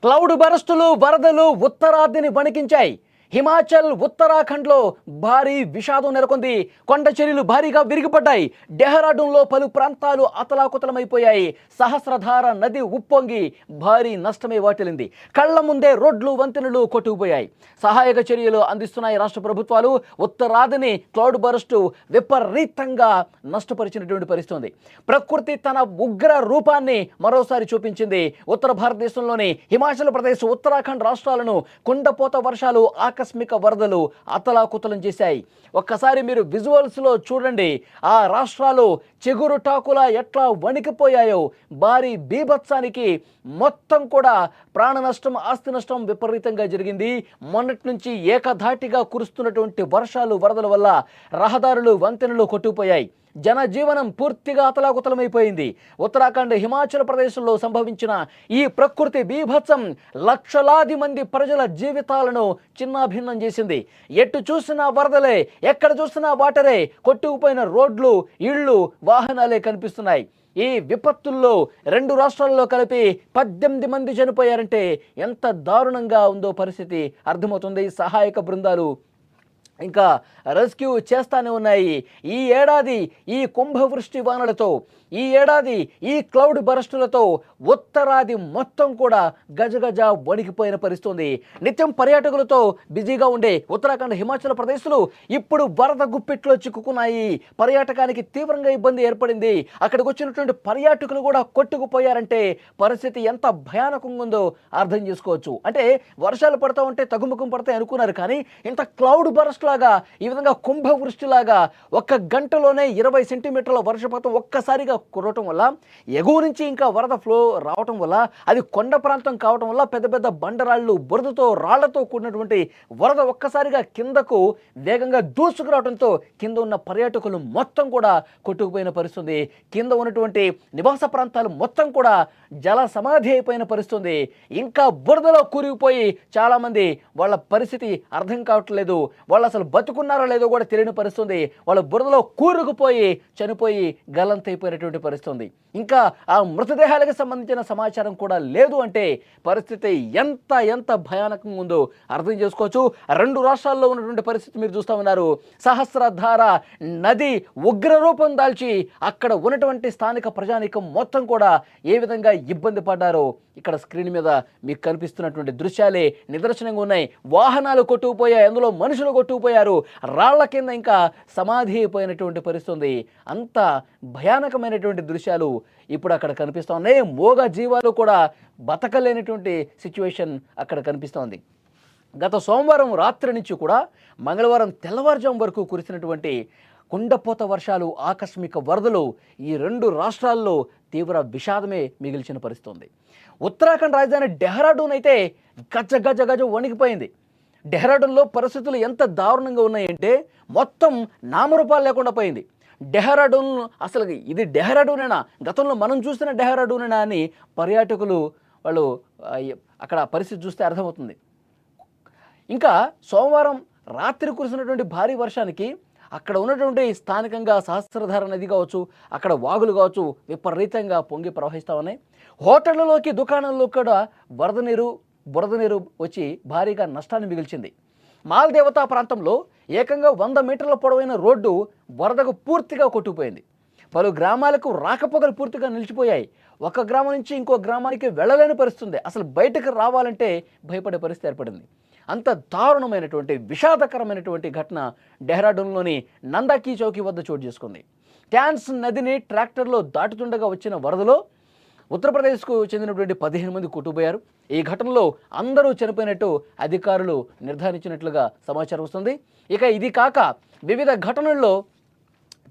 Cloud బరస్టులు వరదలు ఉత్తరాదిని వణికించాయి. హిమాచల్ ఉత్తరాఖండ్లో భారీ విషాదం నెలకొంది. కొండ చర్యలు భారీగా విరిగిపడ్డాయి. డెహ్రాడూన్లో పలు ప్రాంతాలు అతలాకుతలమైపోయాయి. సహస్రధార నది ఉప్పొంగి భారీ నష్టమే వాటిల్లింది. కళ్ల ముందే రోడ్లు వంతెనలు కొట్టుకుపోయాయి. సహాయక చర్యలు అందిస్తున్నాయి రాష్ట్ర ప్రభుత్వాలు. ఉత్తరాదిని క్లౌడ్ బరస్టు విపరీతంగా నష్టపరిచినటువంటి పరిస్థితి. ప్రకృతి తన ఉగ్ర రూపాన్ని మరోసారి చూపించింది. ఉత్తర భారతదేశంలోని హిమాచల్ ప్రదేశ్, ఉత్తరాఖండ్ రాష్ట్రాలను కుండపోత వర్షాలు, ఆకస్మిక వరదలు అతలాకుతలం చేశాయి. ఒక్కసారి మీరు విజువల్స్లో చూడండి. ఆ రాష్ట్రాలు చెగురుటాకులా ఎట్లా వణికిపోయాయో. భారీ బీభత్సానికి మొత్తం కూడా ప్రాణ నష్టం, ఆస్తి నష్టం విపరీతంగా జరిగింది. మొన్నటి నుంచి ఏకధాటిగా కురుస్తున్నటువంటి వర్షాలు, వరదల వల్ల రహదారులు, వంతెనలు కొట్టుకుపోయాయి. జనజీవనం పూర్తిగా అతలాకుతలమైపోయింది. ఉత్తరాఖండ్, హిమాచల్ ప్రదేశ్లో సంభవించిన ఈ ప్రకృతి బీభత్సం లక్షలాది మంది ప్రజల జీవితాలను చిన్నాభిన్నం చేసింది. ఎటు చూసినా వరదలే, ఎక్కడ చూసినా వాటరే. కొట్టుకుపోయిన రోడ్లు, ఇళ్ళు, వాహనాలే కనిపిస్తున్నాయి. ఈ విపత్తుల్లో 2 రాష్ట్రాల్లో కలిపి 18 మంది చనిపోయారంటే ఎంత దారుణంగా ఉందో పరిస్థితి అర్థమవుతుంది. సహాయక బృందాలు ఇంకా రెస్క్యూ చేస్తానే ఉన్నాయి. ఈ ఏడాది ఈ కుంభవృష్టి వానలతో, ఈ ఏడాది ఈ క్లౌడ్ బరస్టులతో ఉత్తరాది మొత్తం కూడా గజగజ వణికిపోయిన పరిస్థితుంది. నిత్యం పర్యాటకులతో బిజీగా ఉండే ఉత్తరాఖండ్, హిమాచల్ ప్రదేశ్లు ఇప్పుడు వరద గుప్పిట్లో చిక్కుకున్నాయి. పర్యాటకానికి తీవ్రంగా ఇబ్బంది ఏర్పడింది. అక్కడికి వచ్చినటువంటి పర్యాటకులు కూడా కొట్టుకుపోయారంటే పరిస్థితి ఎంత భయానకంగా ఉందో అర్థం చేసుకోవచ్చు. అంటే వర్షాలు పడతా ఉంటే తగ్గుముఖం పడతాయి అనుకున్నారు, కానీ ఇంత క్లౌడ్ బరస్ట్ లాగా, ఈ విధంగా కుంభవృష్టిలాగా 1 గంటలోనే 20 సెంటీమీటర్ల వర్షపాతం ఒక్కసారిగా కురవటం వల్ల, ఎగువ నుంచి ఇంకా వరద ఫ్లో రావటం వల్ల, అది కొండ ప్రాంతం కావటం వల్ల పెద్ద పెద్ద బండరాళ్ళు, బురదతో, రాళ్లతో కూడినటువంటి వరద ఒక్కసారిగా కిందకు వేగంగా దూసుకురావడంతో కింద ఉన్న పర్యాటకులు మొత్తం కూడా కొట్టుకుపోయిన పరిస్థితి. కింద ఉన్నటువంటి నివాస ప్రాంతాలు మొత్తం కూడా జల సమాధి అయిపోయిన పరిస్థితి. ఇంకా బురదలో కూరుకుపోయి చాలామంది, వాళ్ళ పరిస్థితి అర్థం కావట్లేదు. వాళ్ళు అసలు బతుకున్నారో లేదో కూడా తెలియని పరిస్థితి. వాళ్ళ బురదలో కూరుకుపోయి చనిపోయి గల్లంతైపోయినటువంటి పరిస్థితి. ఇంకా ఆ మృతదేహాలకు సంబంధించిన సమాచారం కూడా లేదు. అంటే పరిస్థితి ఎంత భయానకంగా ఉందో అర్థం చేసుకోవచ్చు. 2 రాష్ట్రాల్లో ఉన్నటువంటి పరిస్థితి మీరు చూస్తూ ఉన్నారు. సహస్రధార నది ఉగ్రరూపం దాల్చి అక్కడ ఉన్నటువంటి స్థానిక ప్రజానీకం మొత్తం కూడా ఏ విధంగా ఇబ్బంది పడ్డారో ఇక్కడ స్క్రీన్ మీద మీకు కనిపిస్తున్నటువంటి దృశ్యాలే నిదర్శనంగా ఉన్నాయి. వాహనాలు కొట్టుకుపోయాయి, అందులో మనుషులు కొట్టుకుపోయారు, రాళ్ల కింద ఇంకా సమాధి అయిపోయినటువంటి పరిస్థితి. అంత భయానకమైనటువంటి దృశ్యాలు ఇప్పుడు అక్కడ కనిపిస్తూ ఉన్నాయి. మోగ జీవాలు కూడా బతకలేనటువంటి సిచ్యువేషన్ అక్కడ కనిపిస్తోంది. గత సోమవారం రాత్రి నుంచి కూడా మంగళవారం తెల్లవారుజాము వరకు కురిసినటువంటి కుండపోత వర్షాలు, ఆకస్మిక వరదలు ఈ 2 రాష్ట్రాల్లో తీవ్ర విషాదమే మిగిల్చిన పరిస్థితి. ఉత్తరాఖండ్ రాజధాని డెహ్రాడూన్ అయితే గజ వణికిపోయింది. డెహ్రాడూన్లో పరిస్థితులు ఎంత దారుణంగా ఉన్నాయంటే మొత్తం నామరూపాలు లేకుండా పోయింది. డెహ్రాడూన్ అసలు ఇది డెహ్రాడూనేనా, గతంలో మనం చూసిన డెహ్రాడూనేనా అని పర్యాటకులు వాళ్ళు అక్కడ పరిస్థితి చూస్తే అర్థమవుతుంది. ఇంకా సోమవారం రాత్రి కురిసినటువంటి భారీ వర్షానికి అక్కడ ఉన్నటువంటి స్థానికంగా సహస్రధార నది కావచ్చు, అక్కడ వాగులు కావచ్చు విపరీతంగా పొంగి ప్రవహిస్తూ ఉన్నాయి. హోటళ్లలోకి, దుకాణాల్లో కూడా బురద నీరు వచ్చి భారీగా నష్టాన్ని మిగిల్చింది. మాల్దేవతా ప్రాంతంలో ఏకంగా 100 మీటర్ల పొడవైన రోడ్డు వరదకు పూర్తిగా కొట్టుకుపోయింది. పలు గ్రామాలకు రాకపోకలు పూర్తిగా నిలిచిపోయాయి. ఒక గ్రామం నుంచి ఇంకో గ్రామానికి వెళ్ళలేని పరిస్థితి. అసలు బయటకు రావాలంటే భయపడే పరిస్థితి ఏర్పడింది. అంత దారుణమైనటువంటి విషాదకరమైనటువంటి ఘటన డెహ్రాడూన్లోని నందాకీ చౌకీ వద్ద చోటు చేసుకుంది. ట్యాన్స్ నదిని ట్రాక్టర్లో దాటుతుండగా వచ్చిన వరదలో ఉత్తరప్రదేశ్కు చెందినటువంటి 15 మంది కొట్టుకుపోయారు. ఈ ఘటనలో అందరూ చనిపోయినట్టు అధికారులు నిర్ధారించినట్లుగా సమాచారం వస్తుంది. ఇక ఇది కాక వివిధ ఘటనల్లో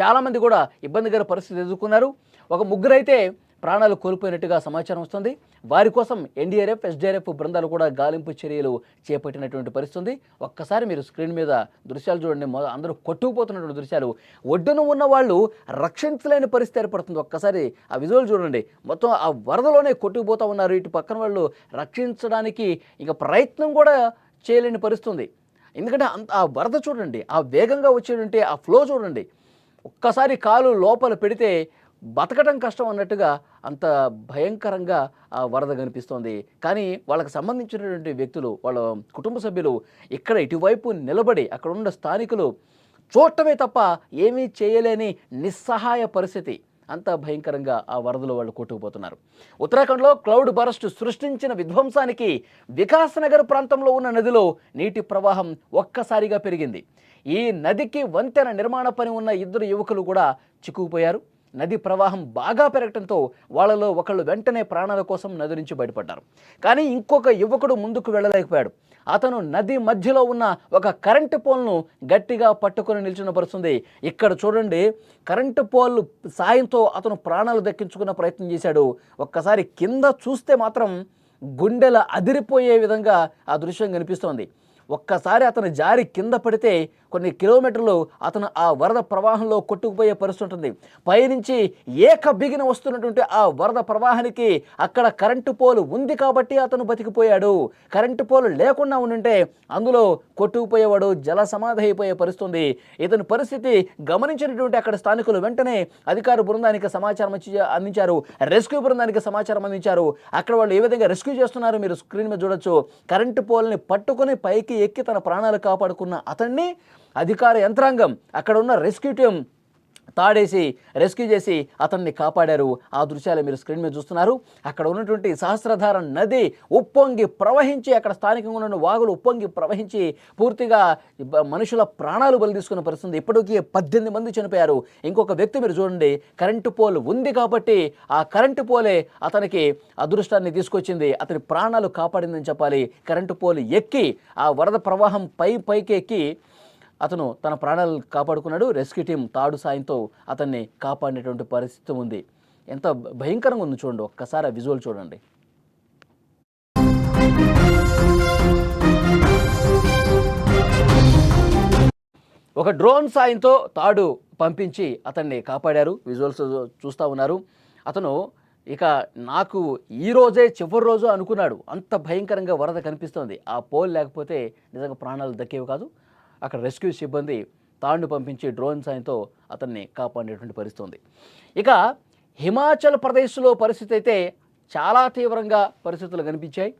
చాలామంది కూడా ఇబ్బందికర పరిస్థితి ఎదుర్కొన్నారు. ఒక 3 అయితే ప్రాణాలు కోల్పోయినట్టుగా సమాచారం వస్తుంది. వారి కోసం ఎన్డీఆర్ఎఫ్, ఎస్డీఆర్ఎఫ్ బృందాలు కూడా గాలింపు చర్యలు చేపట్టినటువంటి పరిస్థితి. ఒక్కసారి మీరు స్క్రీన్ మీద దృశ్యాలు చూడండి. అందరూ కొట్టుకుపోతున్నటువంటి దృశ్యాలు. ఒడ్డున ఉన్న వాళ్ళు రక్షించలేని పరిస్థితి ఏర్పడుతుంది. ఒక్కసారి ఆ విజువల్ చూడండి. మొత్తం ఆ వరదలోనే కొట్టుకుపోతూ ఉన్నారు. ఇటు పక్కన వాళ్ళు రక్షించడానికి ఇక ప్రయత్నం కూడా చేయలేని పరిస్థితి. ఎందుకంటే ఆ వరద చూడండి, ఆ వేగంగా వచ్చేటువంటి ఆ ఫ్లో చూడండి. ఒక్కసారి కాలు లోపల పెడితే బతకటం కష్టం అన్నట్టుగా అంత భయంకరంగా ఆ వరద కనిపిస్తోంది. కానీ వాళ్ళకి సంబంధించినటువంటి వ్యక్తులు, వాళ్ళ కుటుంబ సభ్యులు ఇక్కడ ఇటువైపు నిలబడి అక్కడున్న స్థానికులు చూడటమే తప్ప ఏమీ చేయలేని నిస్సహాయ పరిస్థితి. అంత భయంకరంగా ఆ వరదలో వాళ్ళు కొట్టుకుపోతున్నారు. ఉత్తరాఖండ్‌లో క్లౌడ్ బరస్ట్ సృష్టించిన విధ్వంసానికి వికాస్ నగర్ ప్రాంతంలో ఉన్న నదిలో నీటి ప్రవాహం ఒక్కసారిగా పెరిగింది. ఈ నదికి వంతెన నిర్మాణ పని ఉన్న ఇద్దరు యువకులు కూడా చిక్కుకుపోయారు. నది ప్రవాహం బాగా పెరగటంతో వాళ్ళలో ఒకళ్ళు వెంటనే ప్రాణాల కోసం నది నుంచి బయటపడ్డారు. కానీ ఇంకొక యువకుడు ముందుకు వెళ్ళలేకపోయాడు. అతను నది మధ్యలో ఉన్న ఒక కరెంటు పోల్ను గట్టిగా పట్టుకొని నిల్చున్న పరిస్థితుంది. ఇక్కడ చూడండి, కరెంటు పోల్ సాయంతో అతను ప్రాణాలు దక్కించుకున్న ప్రయత్నం చేశాడు. ఒక్కసారి కింద చూస్తే మాత్రం గుండెల అదిరిపోయే విధంగా ఆ దృశ్యం కనిపిస్తోంది. ఒక్కసారి అతను జారి కింద పడితే కొన్ని కిలోమీటర్లు అతను ఆ వరద ప్రవాహంలో కొట్టుకుపోయే పరిస్థితి ఉంటుంది. పైనుంచి బిగిన వస్తున్నటువంటి ఆ వరద ప్రవాహానికి అక్కడ కరెంటు పోలు ఉంది కాబట్టి అతను బతికిపోయాడు. కరెంటు పోలు లేకుండా ఉండుంటే అందులో కొట్టుకుపోయేవాడు, జల సమాధి అయిపోయే పరిస్థితి. ఇతని పరిస్థితి గమనించినటువంటి అక్కడ స్థానికులు వెంటనే అధికార బృందానికి సమాచారం అందించారు. రెస్క్యూ బృందానికి సమాచారం అందించారు. అక్కడ వాళ్ళు ఏ విధంగా రెస్క్యూ చేస్తున్నారు మీరు స్క్రీన్ మీద చూడొచ్చు. కరెంటు పోల్ని పట్టుకొని పైకి ఎక్కి తన ప్రాణాలు కాపాడుకున్న అతన్ని అధికార యంత్రాంగం, అక్కడ ఉన్న రెస్క్యూ టీం తాడేసి రెస్క్యూ చేసి అతన్ని కాపాడారు. ఆ దృశ్యాలు మీరు స్క్రీన్ మీద చూస్తున్నారు. అక్కడ ఉన్నటువంటి సహస్రధార నది ఉప్పొంగి ప్రవహించి, అక్కడ స్థానికంగా ఉన్న వాగులు ఉప్పొంగి ప్రవహించి పూర్తిగా మనుషుల ప్రాణాలు బలి తీసుకున్న పరిస్థితి. ఇప్పటికీ 18 మంది చనిపోయారు. ఇంకొక వ్యక్తి మీరు చూడండి, కరెంటు పోల్ ఉంది కాబట్టి ఆ కరెంటు పోలే అతనికి అదృష్టాన్ని తీసుకొచ్చింది, అతని ప్రాణాలు కాపాడిందని చెప్పాలి. కరెంటు పోల్ ఎక్కి ఆ వరద ప్రవాహం పైకి ఎక్కి అతను తన ప్రాణాలు కాపాడుకున్నాడు. రెస్క్యూ టీం తాడు సాయంతో అతన్ని కాపాడినటువంటి పరిస్థితి ఉంది. ఎంత భయంకరంగా ఉంది చూడండి, ఒక్కసారి ఆ విజువల్ చూడండి. ఒక డ్రోన్ సాయంతో తాడు పంపించి అతన్ని కాపాడారు. విజువల్స్ చూస్తూ ఉన్నారు. అతను ఇక నాకు ఈ రోజే చివరి రోజు అనుకున్నాడు. అంత భయంకరంగా వరద కనిపిస్తోంది. ఆ పోల్ లేకపోతే నిజంగా ప్రాణాలు దక్కేవి కాదు. అక్కడ రెస్క్యూ సిబ్బంది తాడును పంపించి డ్రోన్ సాయంతో అతన్ని కాపాడేటువంటి పరిస్థితి. ఇక హిమాచల్ ప్రదేశ్లో పరిస్థితి అయితే చాలా తీవ్రంగా పరిస్థితులు కనిపించాయి.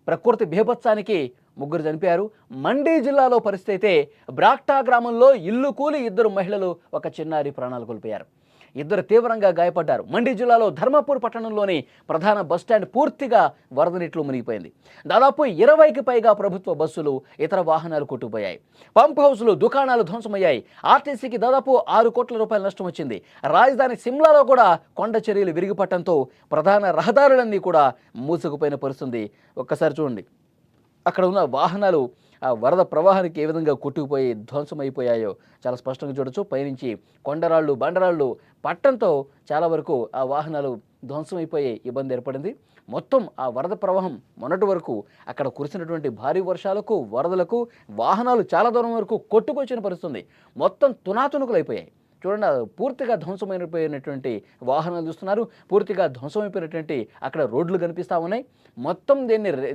ప్రకృతి బీభత్సానికి 3 చనిపోయారు. మండి జిల్లాలో పరిస్థితి అయితే బ్రాక్టా గ్రామంలో ఇల్లు కూలి 2 మహిళలు, ఒక చిన్నారి ప్రాణాలు కోల్పోయారు. 2 తీవ్రంగా గాయపడ్డారు. మండి జిల్లాలో ధర్మపూర్ పట్టణంలోని ప్రధాన బస్టాండ్ పూర్తిగా వరద నీటిలో మునిగిపోయింది. దాదాపు 20కి పైగా ప్రభుత్వ బస్సులు, ఇతర వాహనాలు కొట్టుకుపోయాయి. పంప్ హౌస్లు, దుకాణాలు ధ్వంసమయ్యాయి. ఆర్టీసీకి దాదాపు 6 కోట్ల రూపాయల నష్టం వచ్చింది. రాజధాని సిమ్లాలో కూడా కొండ చర్యలు విరిగిపట్టడంతో ప్రధాన రహదారులన్నీ కూడా మూసుకుపోయిన పరిస్థితి. ఒక్కసారి చూడండి, అక్కడ ఉన్న వాహనాలు ఆ వరద ప్రవాహానికి ఏ విధంగా కొట్టుకుపోయి ధ్వంసమైపోయాయో చాలా స్పష్టంగా చూడొచ్చు. పైనుంచి కొండరాళ్ళు, బండరాళ్ళు పట్టడంతో చాలా వరకు ఆ వాహనాలు ధ్వంసమైపోయే ఇబ్బంది ఏర్పడింది. మొత్తం ఆ వరద ప్రవాహం మొన్నటి వరకు అక్కడ కురిసినటువంటి భారీ వర్షాలకు, వరదలకు వాహనాలు చాలా దూరం వరకు కొట్టుకొచ్చిన పరిస్థితి. మొత్తం తునాతునుకులైపోయాయి. చూడండి, పూర్తిగా ధ్వంసమైపోయినటువంటి వాహనాలు చూస్తున్నారు. పూర్తిగా ధ్వంసమైపోయినటువంటి అక్కడ రోడ్లు కనిపిస్తూ ఉన్నాయి. మొత్తం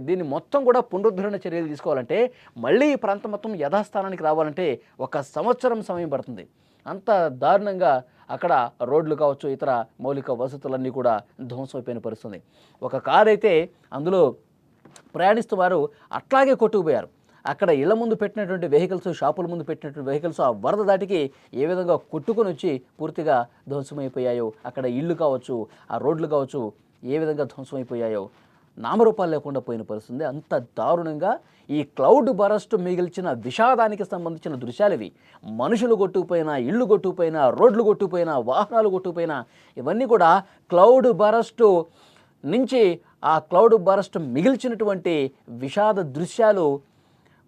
దీన్ని మొత్తం కూడా పునరుద్ధరణ చర్యలు తీసుకోవాలంటే, మళ్ళీ ఈ ప్రాంతం మొత్తం యథాస్థానానికి రావాలంటే 1 సంవత్సరం సమయం పడుతుంది. అంత దారుణంగా అక్కడ రోడ్లు కావచ్చు, ఇతర మౌలిక వసతులన్నీ కూడా ధ్వంసమైపోయిన పరిస్థితి. ఒక కారు అయితే అందులో ప్రయాణిస్తూ వారు అట్లాగే కొట్టుకుపోయారు. అక్కడ ఇళ్ల ముందు పెట్టినటువంటి వెహికల్స్, షాపుల ముందు పెట్టినటువంటి వెహికల్స్ ఆ వరద దాటికి ఏ విధంగా కొట్టుకొని వచ్చి పూర్తిగా ధ్వంసమైపోయాయో, అక్కడ ఇళ్ళు కావచ్చు, ఆ రోడ్లు కావచ్చు ఏ విధంగా ధ్వంసమైపోయాయో నామరూపాలు లేకుండా పోయిన పరిస్థితి. అంత దారుణంగా ఈ క్లౌడ్ బరస్ట్ మిగిల్చిన విషాదానికి సంబంధించిన దృశ్యాలు ఇవి. మనుషులు కొట్టుకుపోయినా, ఇళ్ళు కొట్టుకుపోయినా, రోడ్లు కొట్టుకుపోయినా, వాహనాలు కొట్టుకుపోయినా, ఇవన్నీ కూడా క్లౌడ్ బరస్ట్ నుంచి ఆ క్లౌడ్ బరస్ట్ మిగిల్చినటువంటి విషాద దృశ్యాలు,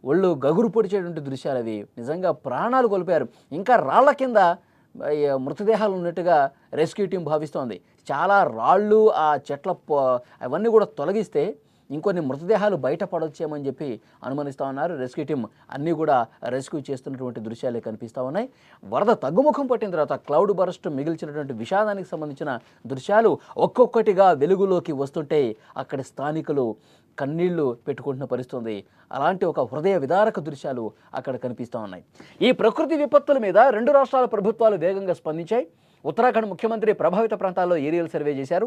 ఒళ్ళు గగురు పొడిచేటువంటి దృశ్యాలు అవి. నిజంగా ప్రాణాలు కోల్పోయారు. ఇంకా రాళ్ల కింద మృతదేహాలు ఉన్నట్టుగా రెస్క్యూ టీం భావిస్తోంది. చాలా రాళ్ళు, ఆ చెట్ల అవన్నీ కూడా తొలగిస్తే ఇంకొన్ని మృతదేహాలు బయటపడొచ్చేమని చెప్పి అనుమానిస్తూ ఉన్నారు. రెస్క్యూ టీం అన్నీ కూడా రెస్క్యూ చేస్తున్నటువంటి దృశ్యాలే కనిపిస్తూ ఉన్నాయి. వరద తగ్గుముఖం పట్టిన తర్వాత క్లౌడ్ బరస్ట్ మిగిల్చినటువంటి విషాదానికి సంబంధించిన దృశ్యాలు ఒక్కొక్కటిగా వెలుగులోకి వస్తుంటే అక్కడి స్థానికులు కన్నీళ్లు పెట్టుకుంటున్న పరిస్థితుంది. అలాంటి ఒక హృదయ విదారక దృశ్యాలు అక్కడ కనిపిస్తూ ఉన్నాయి. ఈ ప్రకృతి విపత్తుల మీద 2 రాష్ట్రాల ప్రభుత్వాలు వేగంగా స్పందించాయి. ఉత్తరాఖండ్ ముఖ్యమంత్రి ప్రభావిత ప్రాంతాల్లో ఏరియల్ సర్వే చేశారు.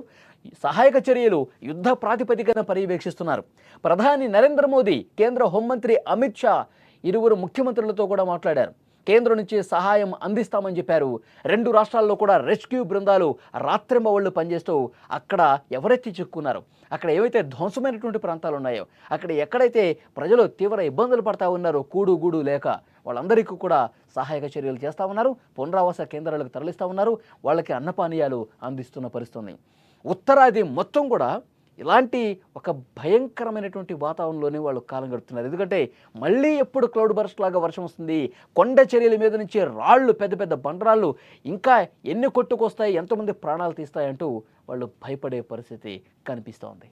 సహాయక చర్యలు యుద్ధ ప్రాతిపదికన పర్యవేక్షిస్తున్నారు. ప్రధాని నరేంద్ర మోదీ, కేంద్ర హోంమంత్రి అమిత్ షా ఇరువురు ముఖ్యమంత్రులతో కూడా మాట్లాడారు. కేంద్రం నుంచి సహాయం అందిస్తామని చెప్పారు. 2 రాష్ట్రాల్లో కూడా రెస్క్యూ బృందాలు రాత్రింబవళ్లు పనిచేస్తూ అక్కడ ఎవరైతే చిక్కున్నారో, అక్కడ ఏవైతే ధ్వంసమైనటువంటి ప్రాంతాలు ఉన్నాయో, అక్కడ ఎక్కడైతే ప్రజలు తీవ్ర ఇబ్బందులు పడతా ఉన్నారో కూడు గూడు లేక, వాళ్ళందరికీ కూడా సహాయక చర్యలు చేస్తూ ఉన్నారు. పునరావాస కేంద్రాలకు తరలిస్తూ ఉన్నారు. వాళ్ళకి అన్నపానీయాలు అందిస్తున్న పరిస్థితుంది. ఉత్తరాది మొత్తం కూడా ఇలాంటి ఒక భయంకరమైనటువంటి వాతావరణంలోనే వాళ్ళు కాలం గడుపుతున్నారు. ఎందుకంటే మళ్ళీ ఎప్పుడు క్లౌడ్ బర్స్ట్ లాగా వర్షం వస్తుంది, కొండ చర్యల మీద నుంచి రాళ్ళు, పెద్ద పెద్ద బండరాళ్ళు ఇంకా ఎన్ని కొట్టుకొస్తాయి, ఎంతమంది ప్రాణాలు తీస్తాయంటూ వాళ్ళు భయపడే పరిస్థితి కనిపిస్తోంది.